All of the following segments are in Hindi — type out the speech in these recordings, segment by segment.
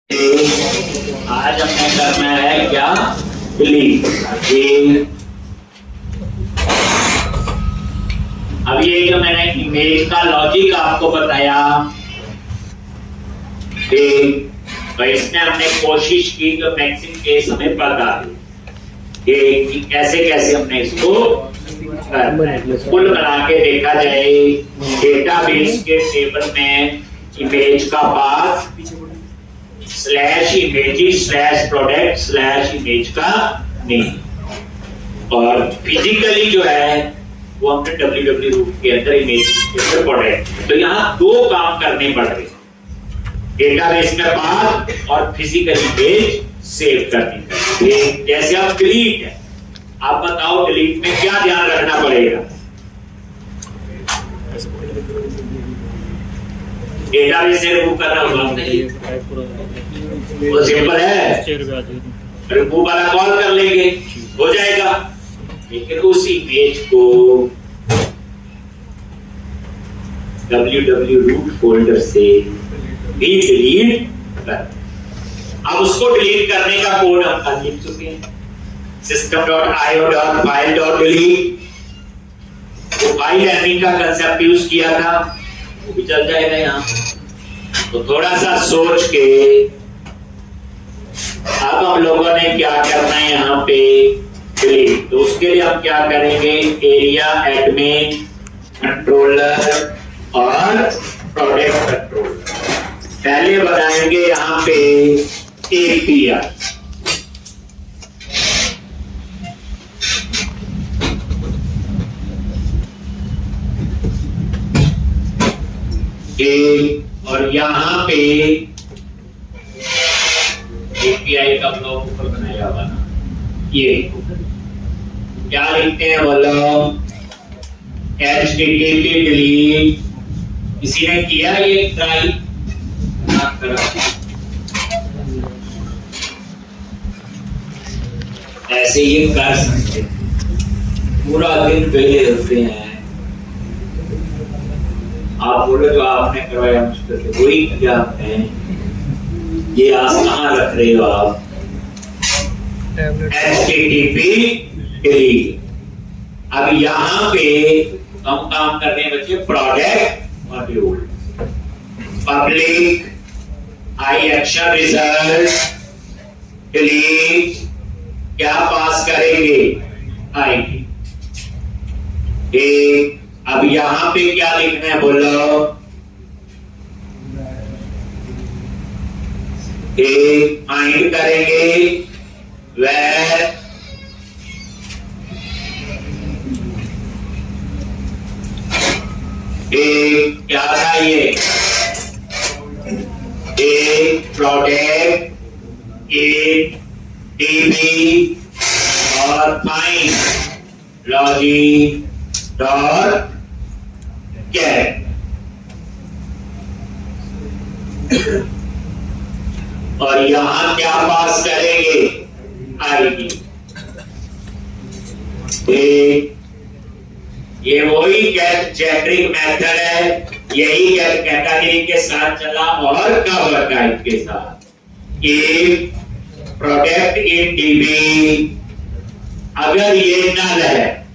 आज हमने करना है क्या, डिलीट। अब ये जो मैंने इमेज का लॉजिक आपको बताया, तो इसमें हमने कोशिश की तो मैक्सिमम केस हमें बता दी कि कैसे कैसे हमने इसको कुल मिला के देखा जाए। डेटाबेस के टेबल में इमेज का path slash images slash product slash image का नेम, और फिजिकली जो है वो हमने www रूट के अंदर इमेज के अंदर प्रोडक्ट। तो यहाँ दो काम करने पड़ रहे, डेटाबेस में पाथ और फिजिकल इमेज सेव करनी है। जैसे आप डिलीट है, आप बताओ डिलीट में क्या ध्यान रखना पड़ेगा? डेटाबेस से रिमूव करना होगा, वो सिंपल है, रिमूव वाला कॉल कर लेंगे हो जाएगा। लेकिन उस इमेज को www रूट फोल्डर से भी डिलीट कर। अब उसको डिलीट करने का कोड हम कल लिख चुके हैं, system.io.file.delete। तो फाइल एडमिन का कंसेप्ट यूज किया था, वो भी चल जाएगा यहाँ। तो थोड़ा सा सोच के अब हम लोगों ने क्या करना है यहाँ पे, डिलीट। तो उसके लिए हम क्या करेंगे, एरिया एडमिन कंट्रोलर और प्रोडक्ट कंट्रोलर। पहले बनाएंगे यहाँ पे API। और यहाँ पे API का ब्लॉक ऊपर बनाया हुआ ना, ये क्या लिखते हैं बोलो, HTTP डिलीट। किसी ने किया ये ट्राई? ऐसे ये कर सकते, पूरा दिन पहले होते हैं। आप बोले तो आपने करवाया मुश्किल से, वही क्या है ये, आज कहाँ रख रहे हो आप? HTTP delete. अब यहाँ पे हम काम करने बच्चे प्रोडक्ट मॉड्यूल, पब्लिक आई एक्शन रिजल्ट डिलीट। क्या पास करेंगे? आईडी। अब यहाँ पे क्या लिखना है बोलो, फाइंड करेंगे where क्या था ये, प्रोडक्ट DB और फाइंड लॉजिक डॉट गेट। और यहां क्या पास करेंगे? आईडी। ये वही गेट जेनरिक मेथड है, यही गेट कैटेगरी के साथ चला और कवर टाइप के साथ। इफ प्रोडक्ट इन DB, अगर ये नल है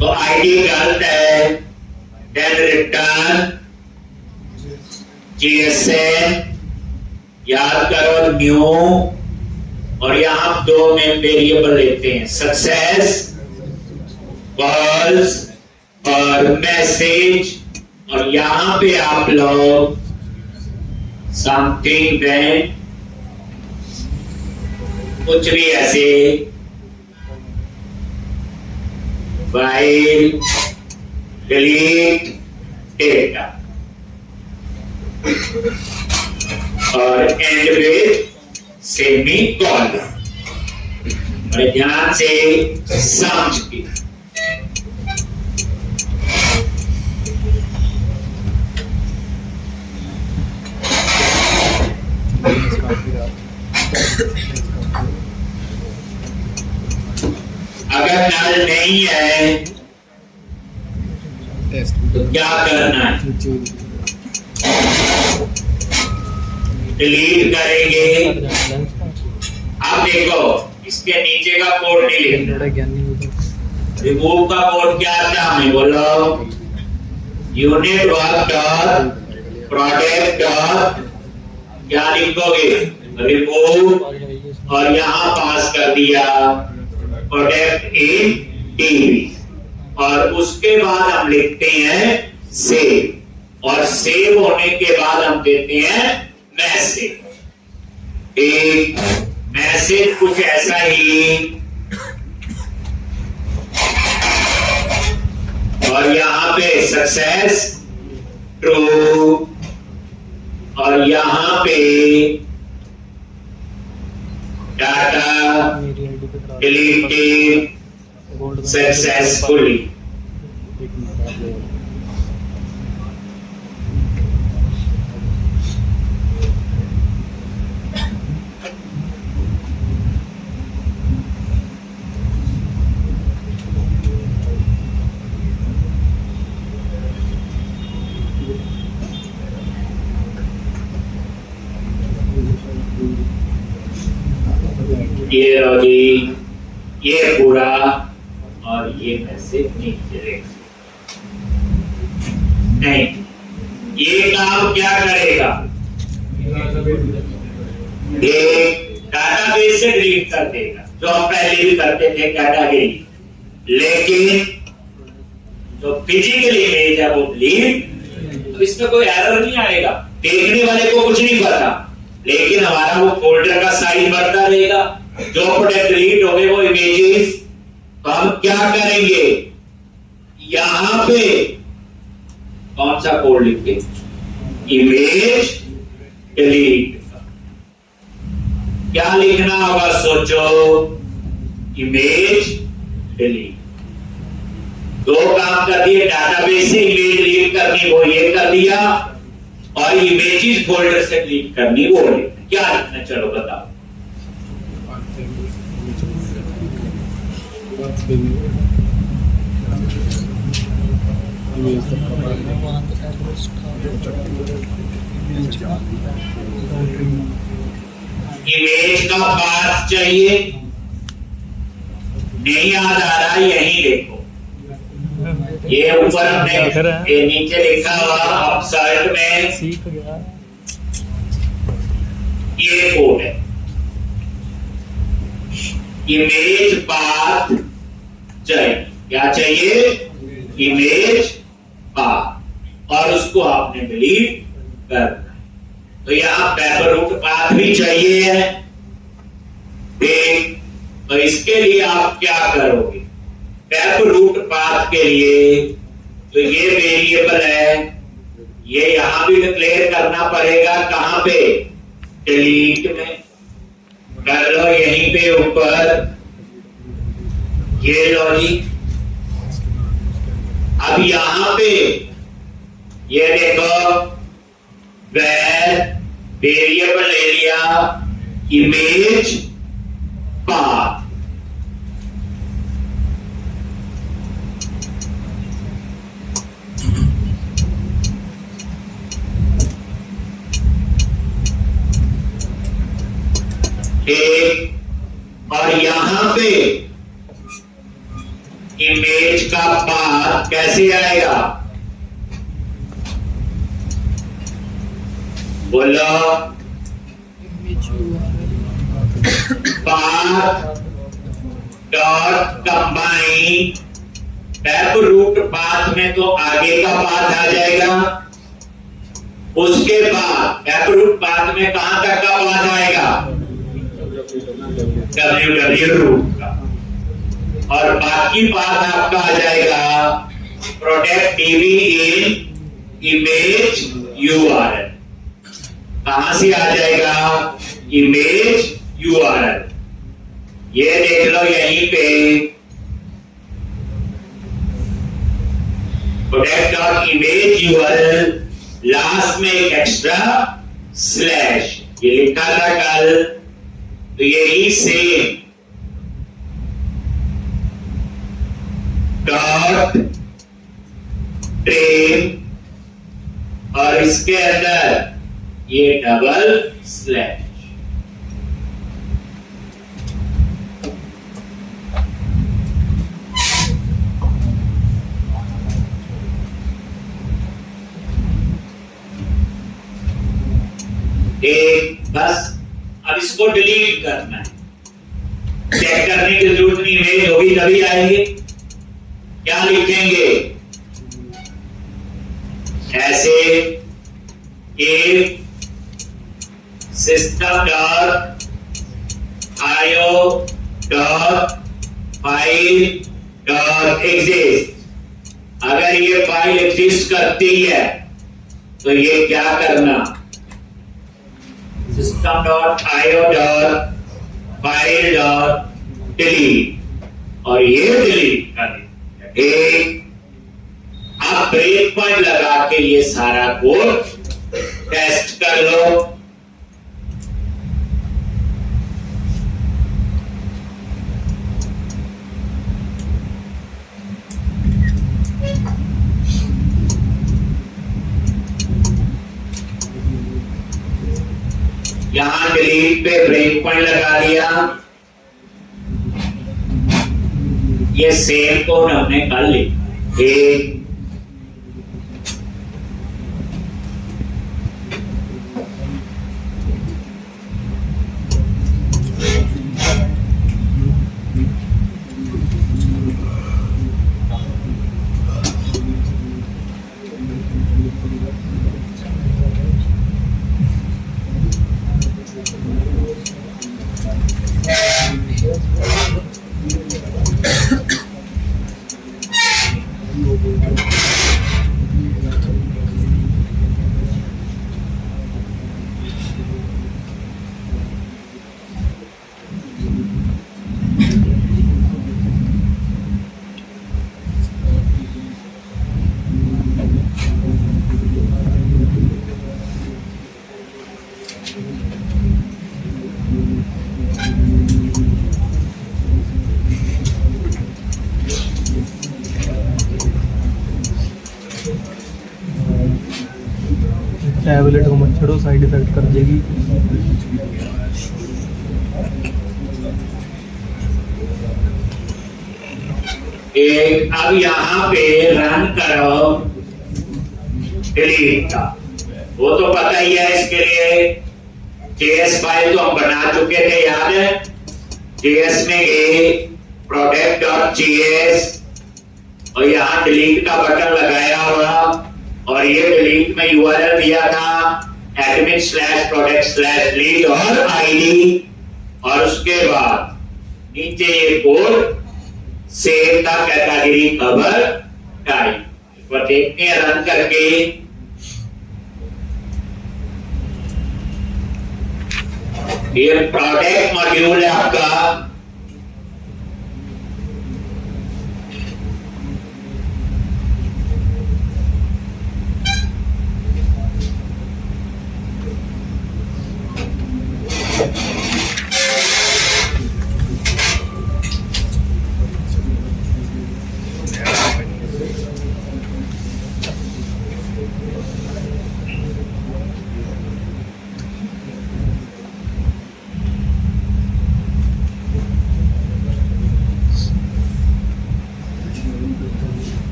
तो आईडी गलत है, देन रिटर्न GSN, याद करो न्यू, और यहां दो में वेरिएबल लेते हैं, सक्सेस कॉल्स और मैसेज। और यहां पे आप लोग समथिंग व्हेन, कुछ भी ऐसे, फाइल डिलीट डेटा और एंड विथ सेमीकोलन। और ध्यान से समझ के अगर नल नहीं है हैं तो क्या करना है, डिलीट करेंगे। अब देखो इसके नीचे का कोड नहीं लिखना, रिमूव का कोड क्या था हमें बोलो, unit work dot product dot क्या लिखोगे, रिमूव और यहां पास कर दिया प्रोडक्ट इन टीवी, और उसके बाद हम लिखते हैं सेव, और सेव होने के बाद हम देते हैं मैसेज। एक मैसेज कुछ ऐसा ही, और यहां पे सक्सेस ट्रू, और यहां पे डाटा डिलीटेड सक्सेसफुली। ये लो जी, ये पूरा, और ये मैसेज नीचे नहीं, ये काम क्या करेगा, ये डाटाबेस से डिलीट कर देगा, जो हम पहले भी करते थे कैटेगरी, लेकिन जो फिजिकल इमेज है वो डिलीट, तो इसमें कोई एरर नहीं आएगा, देखने वाले को कुछ नहीं पता, लेकिन हमारा वो फोल्डर का साइज बढ़ता रहेगा। जो प्रोडक्ट डिलीट हो गए वो इमेजेस, तो हम क्या करेंगे, यहां पे कौन सा कोड लिखे, इमेज डिलीट, क्या लिखना होगा सोचो, इमेज डिलीट। दो काम कर दिए, डाटाबेस से इमेज डिलीट करनी वो ये कर दिया, और इमेजेस फोल्डर से डिलीट करनी वो लिखना। क्या लिखना, चलो बताओ। इमेज का पाथ चाहिए, नहीं याद आ रहा, यही देखो, ये ऊपर हमने ये नीचे लिखा हुआ अपसर्ट में ये कोड है, इमेज पाथ चाहिए, क्या चाहिए, इमेज पाथ, और उसको आपने डिलीट करना है। तो यहां पेपर रूट पाथ भी चाहिए है, ठीक, तो इसके लिए आप क्या करोगे, पेपर रूट पाथ के लिए तो ये वेरिएबल है, ये यहां भी डिक्लेयर करना पड़ेगा, कहां पे, डिलीट में कर लो, यहीं पे ऊपर, ये लो जी। अब यहां पे ये देखो, वेरिएबल ले लिया इमेज पाथ, और यहां पे इमेज का पाथ कैसे आएगा, बोलो, path dot combine, tap root path में तो आगे का पाथ आ जाएगा, उसके बाद टैप रूट पाथ में कहां तक का पाथ आएगा, www रूट का, और बाकी पाथ आपका आ जाएगा प्रोडक्ट टीवी इन इमेज यूआरएल, कहां से आ जाएगा, इमेज यूआरएल, ये देख लो यहीं पे product dot image URL, last में एक एक्स्ट्रा स्लैश, ये लिखा था कल, तो यही सेम डॉट ट्रिम और इसके अंदर ये डबल स्लैश। एक बस अब इसको डिलीट करना है, चेक करने की जरूरत नहीं, इमेज होगी तभी आएंगे। क्या लिखेंगे? ऐसे एक system dot IO dot file dot exist. अगर ये फाइल एग्जिस्ट करती है तो ये क्या करना? System dot IO dot file dot delete और ये डिलीट कर दें। ठीक, अब ब्रेक पॉइंट लगा के ये सारा कोड टेस्ट कर लो। यहां डिलीट पे ब्रेक पॉइंट लगा दिया। ये सेम कोड हमने कर लिया। एक टैबलेट को मत छेड़ो, साइड इफेक्ट कर देगी। अब यहाँ पे रन करो डिलीट का, वो तो पता ही है। इसके लिए जेएस फाइल तो हम बना चुके थे, याद है? जेएस में गए प्रोडक्ट डॉट जेएस और यहाँ डिलीट का बटन लगाया हुआ और ये डिलीट में यूआरएल दिया था admin/product/delete और आईडी और उसके बाद नीचे ये कोड सेव था कैटेगरी कवर टाइप। पर देखते हैं रन करके। ये प्रोडक्ट मॉड्यूल है आपका।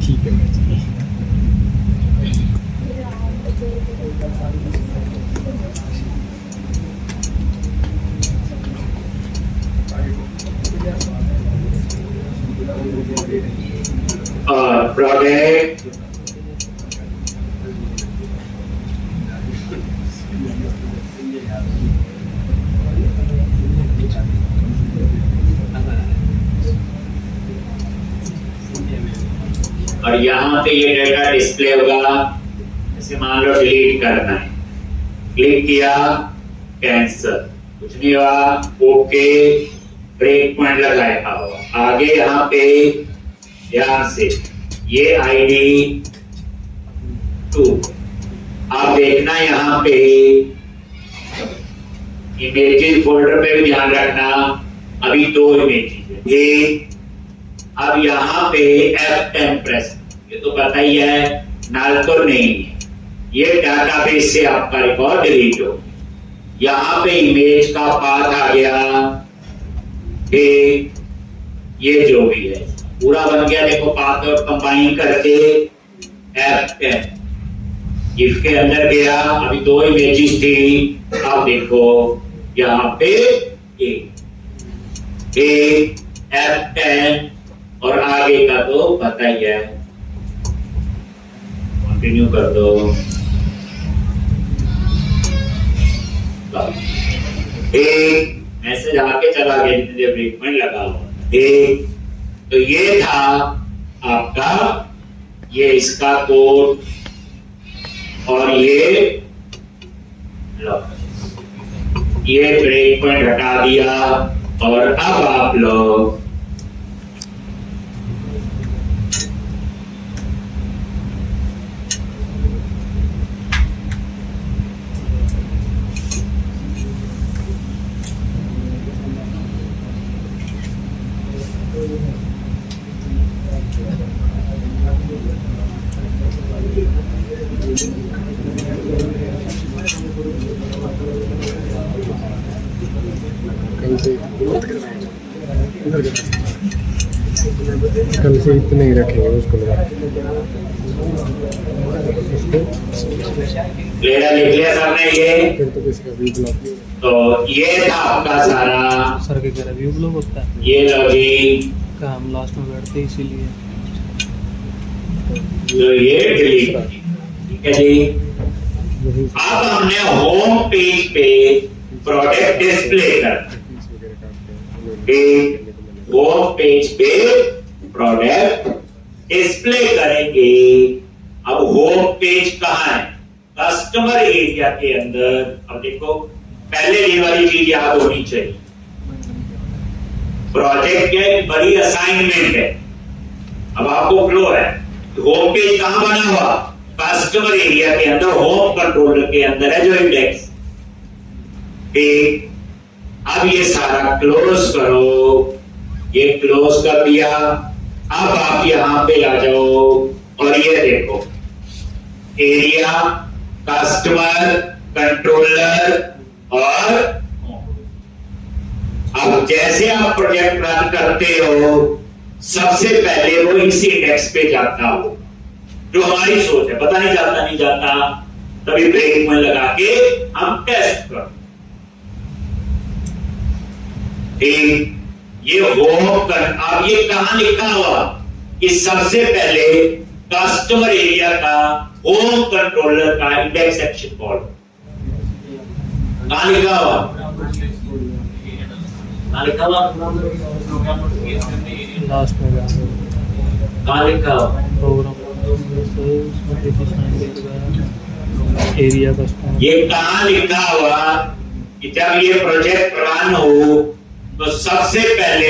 ठीक है। और प्रोडक्ट और यहाँ पे ये डेटा डिस्प्ले होगा। जैसे मान लो डिलीट करना है, क्लिक किया, कैंसल, कुछ नहीं हुआ, ओके, ब्रेक पॉइंट लगाया हुआ। आगे यहाँ पे ध्यान से ये ID 2, आप देखना यहाँ पे इमेजेस फोल्डर पे भी ध्यान रखना, अभी 2 इमेजेस है। अब यहाँ पे F10 प्रेस, ये तो पता ही है, नल तो नहीं है, ये डाटाबेस से आपका रिकॉर्ड डिलीट हो। यहाँ पे इमेज का पाथ आ गया, ये जो भी है पूरा बन गया। देखो पाथ और कंबाइन करके F10 इसके अंदर गया। अभी 2 इमेजेस थी, अब देखो यहाँ पे F10 और आगे का तो पता ही है, कंटिन्यू कर दो। मैसेज आके चला गया जितने देर ब्रेक पॉइंट लगा हुआ। तो ये था आपका, ये इसका कोड और ये ब्रेक पॉइंट हटा दिया। और अब आप लोग कल से इतने ही रखेंगे उसको लगा लिख लिया सबने ये। फिर तो किसी का व्यू ब्लॉक। तो ये था आपका सारा सर के कह रहा व्यू ब्लॉक होता है, ये लो जी का हम लास्ट में बैठते हैं इसीलिए जो ये डिलीट, ठीक है जी। अब हमने होम पेज पे प्रोडक्ट डिस्प्ले कर, होम पेज पे प्रोडक्ट डिस्प्ले करेंगे। अब होम पेज कहाँ है? कस्टमर एरिया के अंदर। अब देखो पहले ये वाली चीज याद होनी चाहिए, प्रोजेक्ट के बड़ी असाइनमेंट है। अब आपको फ्लो है, होम पेज कहां बना हुआ? कस्टमर एरिया के अंदर, होम कंट्रोलर के अंदर है जो इंडेक्स। अब ये सारा क्लोज करो, ये क्लोज कर दिया। अब आप यहां पे आ जाओ और ये देखो एरिया, कस्टमर, कंट्रोलर और अब जैसे आप प्रोजेक्ट रन करते हो सबसे पहले वो इसी इंडेक्स पे जाता हो, जो हमारी सोच है। पता नहीं जाता नहीं जाता, तभी ब्रेक पॉइंट लगा के हम टेस्ट कर। ये होम कर, अब ये कहां लिखा हुआ कि सबसे पहले कस्टमर एरिया का, होम कंट्रोलर का इंडेक्स सेक्शन कॉल कहां लिखा हुआ? कहां लिखा हुआ? लास्ट में कहां लिखा हुआ? Program area customer. ये कहां लिखा हुआ कि जब ये प्रोजेक्ट रन हो तो सबसे पहले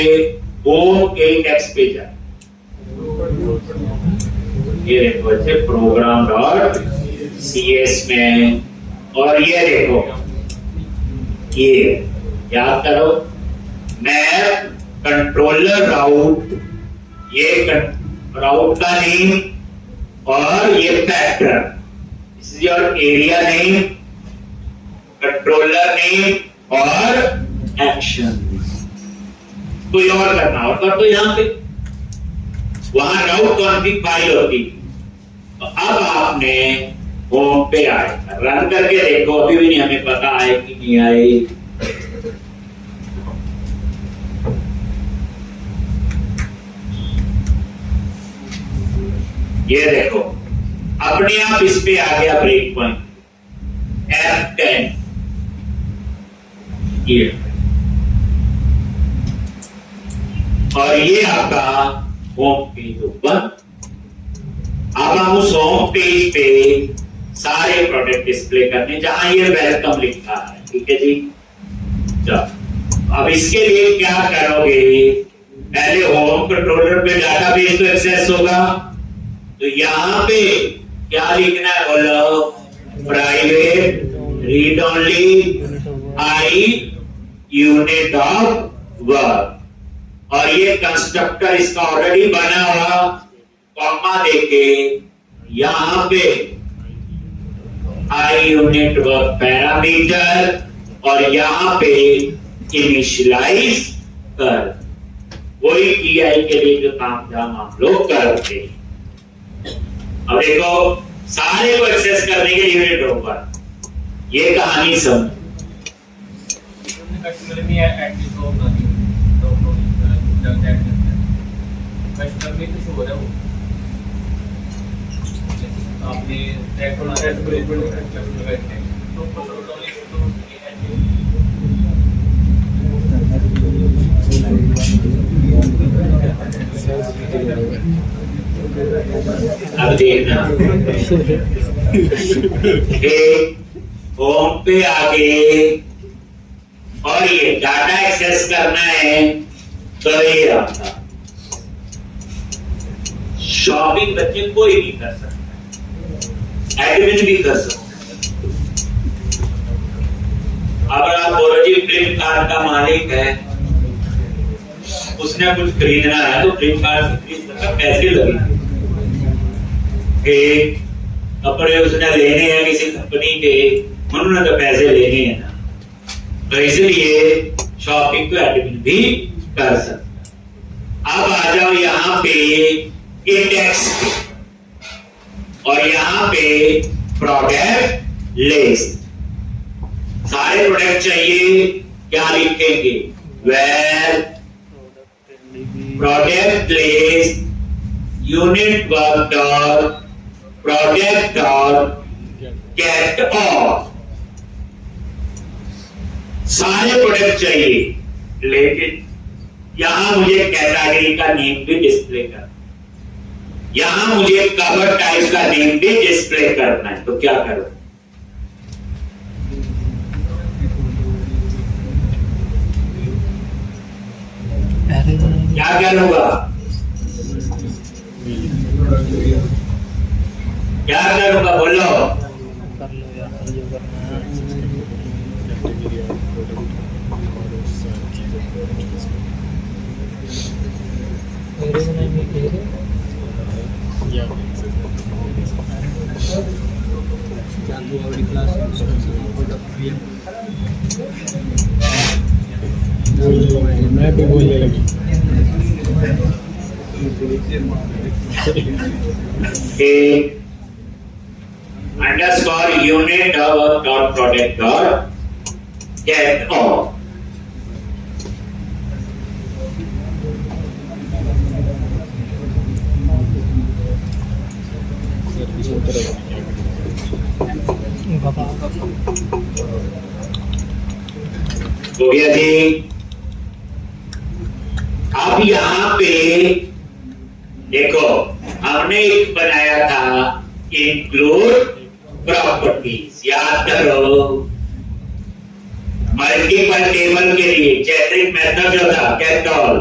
होम के इंडेक्स पे जाए। ये देखो ऐसे प्रोग्राम डॉट CS में, और ये देखो ये याद करो, मैप कंट्रोलर राउट, ये राउट का नेम और ये factor, this is your area name, controller name और एक्शन। कोई और करना और कर दो यहां पे, वहां राउट कॉन्फ़िग फाइल होती। तो अब आपने होम पे आए, रन करके देखो, अभी भी नहीं हमें पता आए कि नहीं आए। ये देखो अपने आप इस पे आ गया ब्रेक पॉइंट F10, ये और ये आपका होम पेज ओपन। अब हम उस होम पेज पे सारे प्रोडक्ट डिस्प्ले करने, जहां ये वेलकम लिखा है, ठीक है जी। चलो अब इसके लिए क्या करोगे, पहले होम कंट्रोलर पे डाटाबेस तो एक्सेस होगा, तो यहाँ पे क्या लिखना है बोलो, private read only I unit of work, और ये कंस्ट्रक्टर इसका ऑलरेडी बना हुआ, कॉमा देके यहाँ पे आई यूनिट वर्क पैरामीटर, और यहाँ पे इनिशियलाइज कर, वही टीआई के लिए जो काम धाम हम लोग करते हैं। अब देखो सारे को एक्सेस करने के लिए यूनिट होगा, ये कहानी समझ। कस्टमर में एक्टिव होगा नहीं, तो कस्टमर में कुछ हो रहा है, आपने ट्रैक होना है तो कस्टमर बैठे तो अब देखना होम पे आगे, और ये डाटा एक्सेस करना है तो ये आता, शॉपिंग बच्चे कोई भी कर सकता, एडमिन भी कर सकता। अगर आप बोलो जी फ्लिपकार्ट का मालिक है, उसने कुछ खरीदना है तो फ्लिपकार्ट से खरीद सकता, पैसे लगेंगे, कपड़े उसने लेने हैं किसी कंपनी के, उन्होंने तो पैसे लेने हैं ना, तो इसलिए शॉपिंग को एडमिन भी कर सकता। अब आ जाओ यहाँ पे इंडेक्स पे, और यहाँ पे प्रोडक्ट लिस्ट, सारे प्रोडक्ट चाहिए, क्या लिखेंगे, where product list unit work dot product dot get all, सारे प्रोडक्ट चाहिए, लेकिन यहां मुझे कैटेगरी का नेम भी डिस्प्ले करना, यहां मुझे कवर टाइप का नेम भी डिस्प्ले करना है, तो क्या करो, क्या करूंगा, क्या करूंगा बोलो, कर लो यार जो करना है। मेरे बनाएंगे तेरे चालू वाली क्लास मैं भी बोलने लगी underscore unit dot product dot get all, हो गया जी। अब यहाँ पे देखो हमने एक बनाया था इंक्लूड प्रॉपर्टीज, याद करो मल्टीपल टेबल के लिए चैटरिंग मेथड जो था कैटॉल,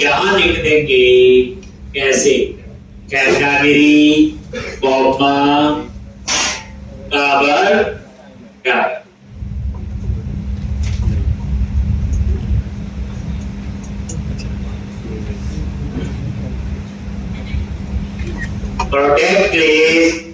यहां लिख देंगे कैसे, category comma cover type, product list